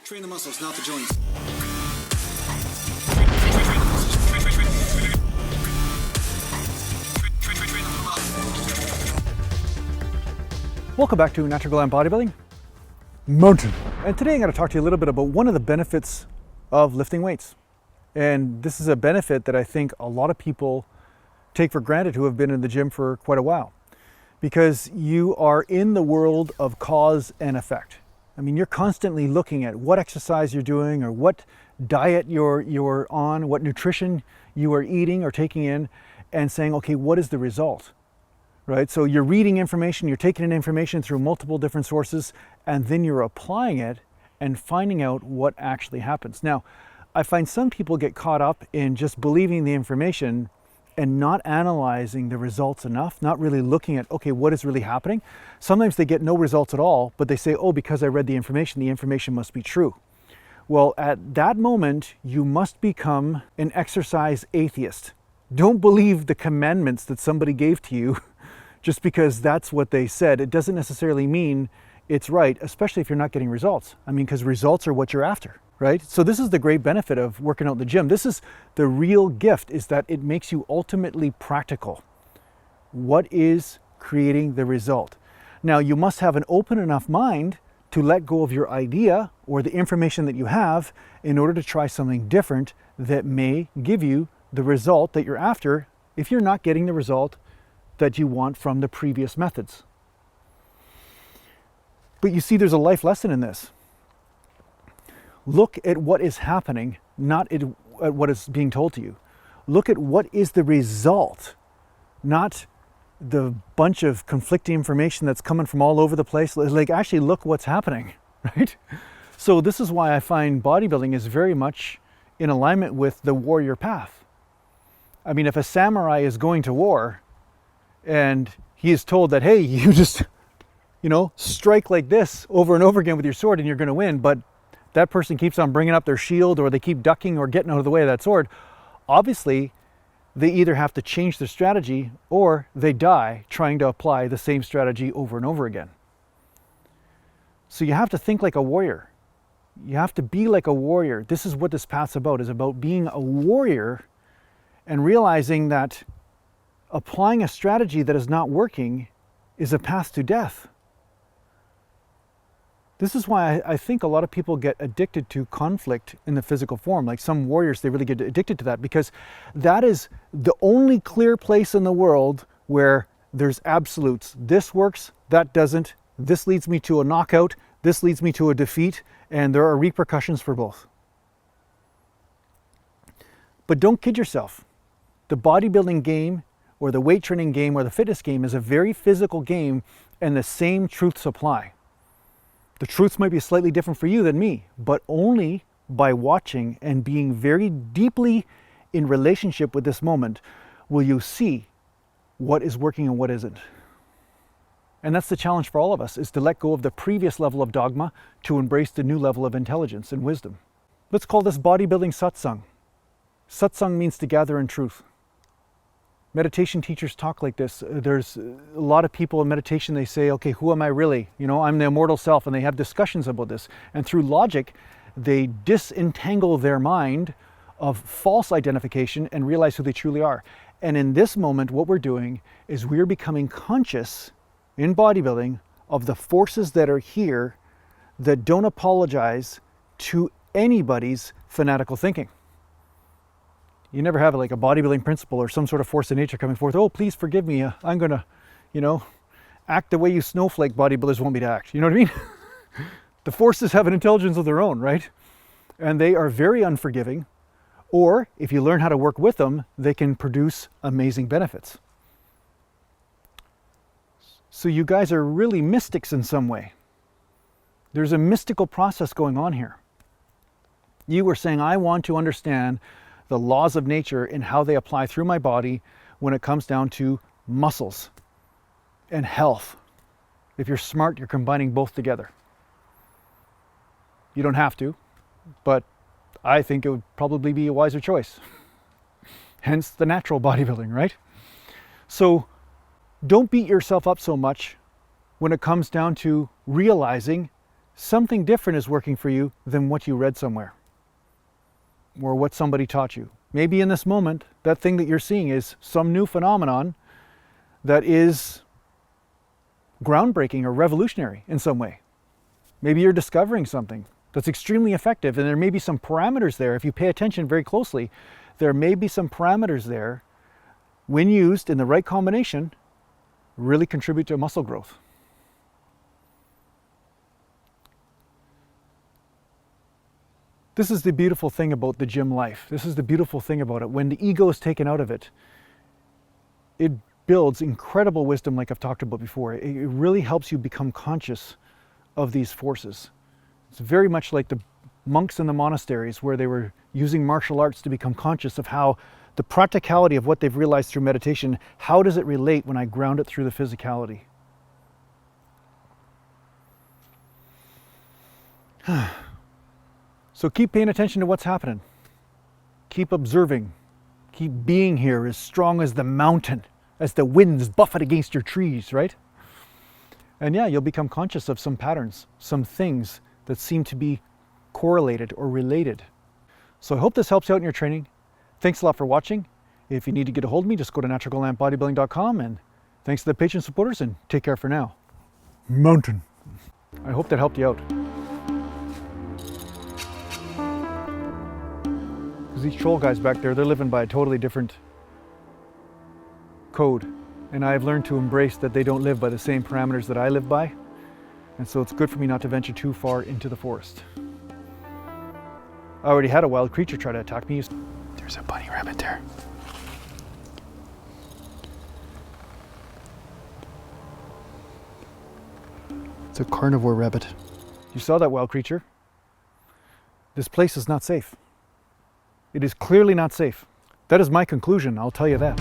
Train the muscles, not the joints. Welcome back to Natural Gallant Bodybuilding Mountain. And today I'm going to talk to you a little bit about one of the benefits of lifting weights. And this is a benefit that I think a lot of people take for granted who have been in the gym for quite a while. Because you are in the world of cause and effect. I mean, you're constantly looking at what exercise you're doing or what diet you're on, what nutrition you are eating or taking in, and saying, okay, what is the result? Right? So you're reading information, you're taking in information through multiple different sources, and then you're applying it and finding out what actually happens. Now, I find some people get caught up in just believing the information and not analyzing the results enough, not really looking at, okay, what is really happening? Sometimes they get no results at all, but they say, oh, because I read the information must be true. Well, at that moment, you must become an exercise atheist. Don't believe the commandments that somebody gave to you just because that's what they said. It doesn't necessarily mean it's right, especially if you're not getting results. I mean, because results are what you're after. Right? So this is the great benefit of working out in the gym. This is the real gift, is that it makes you ultimately practical. What is creating the result? Now, you must have an open enough mind to let go of your idea or the information that you have in order to try something different that may give you the result that you're after if you're not getting the result that you want from the previous methods. But you see, there's a life lesson in this. Look at what is happening, not at what is being told to you. Look at what is the result, not the bunch of conflicting information that's coming from all over the place. Like, actually look what's happening, right? So this is why I find bodybuilding is very much in alignment with the warrior path. I mean, if a samurai is going to war and he is told that, hey, you just, strike like this over and over again with your sword and you're going to win, but that person keeps on bringing up their shield or they keep ducking or getting out of the way of that sword, obviously they either have to change their strategy or they die trying to apply the same strategy over and over again. So you have to think like a warrior. You have to be like a warrior. This is what this path's about, is about being a warrior and realizing that applying a strategy that is not working is a path to death. This is why I think a lot of people get addicted to conflict in the physical form. Like some warriors, they really get addicted to that because that is the only clear place in the world where there's absolutes. This works, that doesn't. This leads me to a knockout. This leads me to a defeat. And there are repercussions for both. But don't kid yourself. The bodybuilding game or the weight training game or the fitness game is a very physical game, and the same truths apply. The truths might be slightly different for you than me, but only by watching and being very deeply in relationship with this moment will you see what is working and what isn't. And that's the challenge for all of us, is to let go of the previous level of dogma to embrace the new level of intelligence and wisdom. Let's call this bodybuilding satsang. Satsang means to gather in truth. Meditation teachers talk like this. There's a lot of people in meditation, they say, okay, who am I really? I'm the immortal self, and they have discussions about this. And through logic, they disentangle their mind of false identification and realize who they truly are. And in this moment, what we're doing is we're becoming conscious in bodybuilding of the forces that are here that don't apologize to anybody's fanatical thinking. You never have like a bodybuilding principle or some sort of force of nature coming forth. Oh, please forgive me. I'm going to, act the way you snowflake bodybuilders want me to act. You know what I mean? The forces have an intelligence of their own, right? And they are very unforgiving. Or if you learn how to work with them, they can produce amazing benefits. So you guys are really mystics in some way. There's a mystical process going on here. You were saying, I want to understand the laws of nature and how they apply through my body when it comes down to muscles and health. If you're smart, you're combining both together. You don't have to, but I think it would probably be a wiser choice. Hence the natural bodybuilding, right? So don't beat yourself up so much when it comes down to realizing something different is working for you than what you read somewhere or what somebody taught you. Maybe in this moment, that thing that you're seeing is some new phenomenon that is groundbreaking or revolutionary in some way. Maybe you're discovering something that's extremely effective, and there may be some parameters there. If you pay attention very closely, there may be some parameters there, when used in the right combination, really contribute to muscle growth. This is the beautiful thing about the gym life. This is the beautiful thing about it. When the ego is taken out of it, it builds incredible wisdom, like I've talked about before. It really helps you become conscious of these forces. It's very much like the monks in the monasteries, where they were using martial arts to become conscious of how the practicality of what they've realized through meditation, how does it relate when I ground it through the physicality? So keep paying attention to what's happening. Keep observing. Keep being here as strong as the mountain, as the winds buffet against your trees, right? And yeah, you'll become conscious of some patterns, some things that seem to be correlated or related. So I hope this helps you out in your training. Thanks a lot for watching. If you need to get a hold of me, just go to naturalgallantbodybuilding.com, and thanks to the patron supporters, and take care for now. Mountain. I hope that helped you out. Because these troll guys back there, they're living by a totally different code. And I've learned to embrace that they don't live by the same parameters that I live by. And so it's good for me not to venture too far into the forest. I already had a wild creature try to attack me. There's a bunny rabbit there. It's a carnivore rabbit. You saw that wild creature? This place is not safe. It is clearly not safe. That is my conclusion, I'll tell you that.